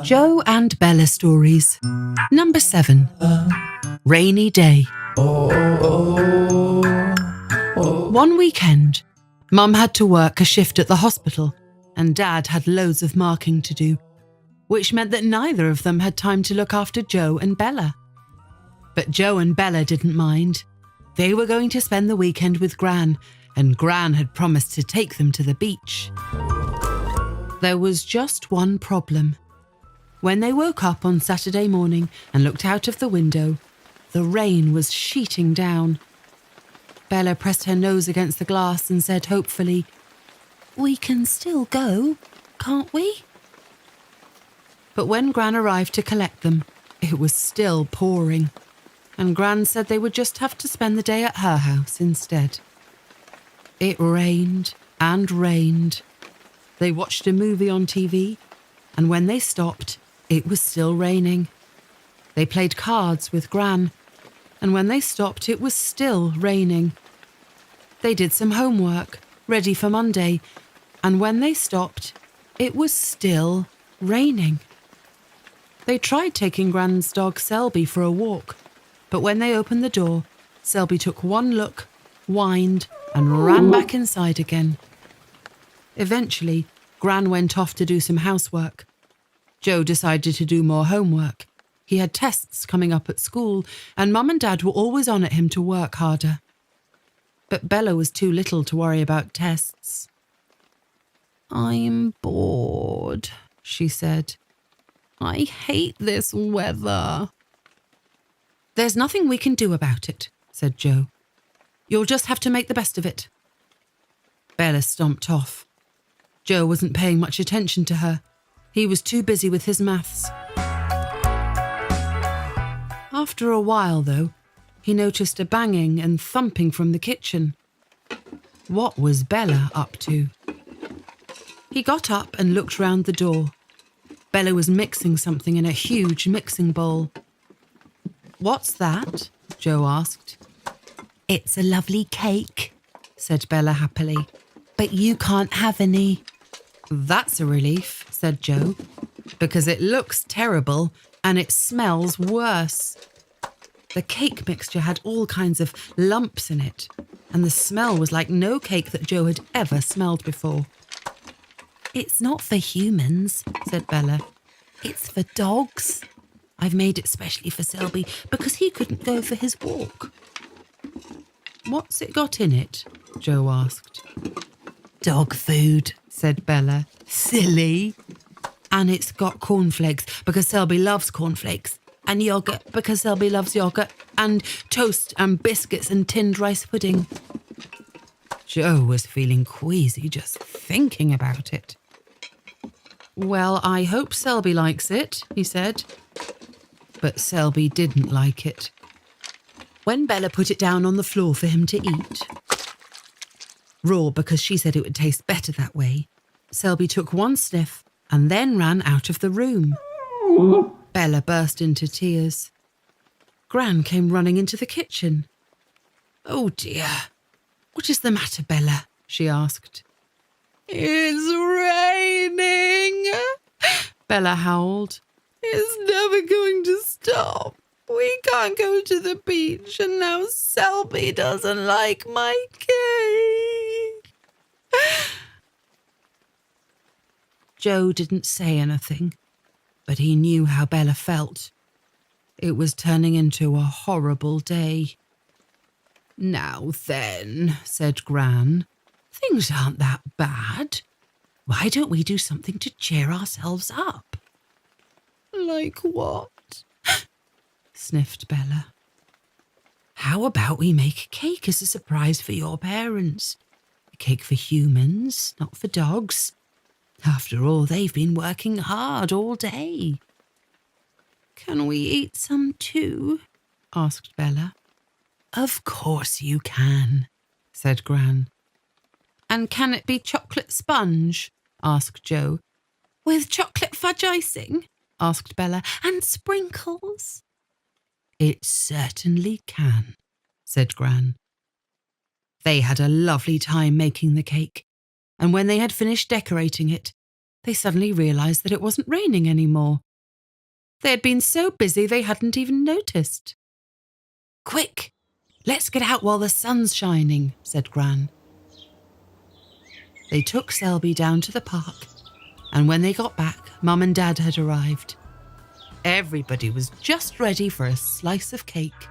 Joe and Bella Stories. Number 7. Rainy Day. One weekend, Mum had to work a shift at the hospital and Dad had loads of marking to do, which meant that neither of them had time to look after Joe and Bella. But Joe and Bella didn't mind. They were going to spend the weekend with Gran, and Gran had promised to take them to the beach. There was just one problem. When they woke up on Saturday morning and looked out of the window, the rain was sheeting down. Bella pressed her nose against the glass and said hopefully, "We can still go, can't we?" But when Gran arrived to collect them, it was still pouring, and Gran said they would just have to spend the day at her house instead. It rained and rained. They watched a movie on TV, and when they stopped, it was still raining. They played cards with Gran, and when they stopped, it was still raining. They did some homework, ready for Monday, and when they stopped, it was still raining. They tried taking Gran's dog Selby for a walk, but when they opened the door, Selby took one look, whined, and ran back inside again. Eventually, Gran went off to do some housework. Joe decided to do more homework. He had tests coming up at school, and Mum and Dad were always on at him to work harder. But Bella was too little to worry about tests. "I'm bored," she said. "I hate this weather." "There's nothing we can do about it," said Joe. "You'll just have to make the best of it." Bella stomped off. Joe wasn't paying much attention to her. He was too busy with his maths. After a while, though, he noticed a banging and thumping from the kitchen. What was Bella up to? He got up and looked round the door. Bella was mixing something in a huge mixing bowl. "What's that?" Joe asked. "It's a lovely cake," said Bella happily, "but you can't have any." "That's a relief," said Joe, "because it looks terrible and it smells worse." The cake mixture had all kinds of lumps in it, and the smell was like no cake that Joe had ever smelled before. "It's not for humans," said Bella. "It's for dogs. I've made it specially for Selby because he couldn't go for his walk." "What's it got in it?" Joe asked. "Dog food," said Bella. "Silly." "And it's got cornflakes because Selby loves cornflakes, and yoghurt because Selby loves yoghurt, and toast and biscuits and tinned rice pudding." Joe was feeling queasy just thinking about it. "Well, I hope Selby likes it," he said. But Selby didn't like it. When Bella put it down on the floor for him to eat, raw because she said it would taste better that way, Selby took one sniff and then ran out of the room. Bella burst into tears. Gran came running into the kitchen. "Oh dear, what is the matter, Bella?" she asked. "It's raining," Bella howled. "It's never going to stop. We can't go to the beach, and now Selby doesn't like my cake." Joe didn't say anything, but he knew how Bella felt. It was turning into a horrible day. "Now then," said Gran, "things aren't that bad. Why don't we do something to cheer ourselves up?" "Like what?" sniffed Bella. "How about we make a cake as a surprise for your parents? A cake for humans, not for dogs. After all, they've been working hard all day." "Can we eat some too?" asked Bella. "Of course you can," said Gran. "And can it be chocolate sponge?" asked Joe. "With chocolate fudge icing?" asked Bella. "And sprinkles?" "It certainly can," said Gran. They had a lovely time making the cake, and when they had finished decorating it, they suddenly realised that it wasn't raining anymore. They had been so busy they hadn't even noticed. "Quick, let's get out while the sun's shining," said Gran. They took Selby down to the park, and when they got back, Mum and Dad had arrived. Everybody was just ready for a slice of cake.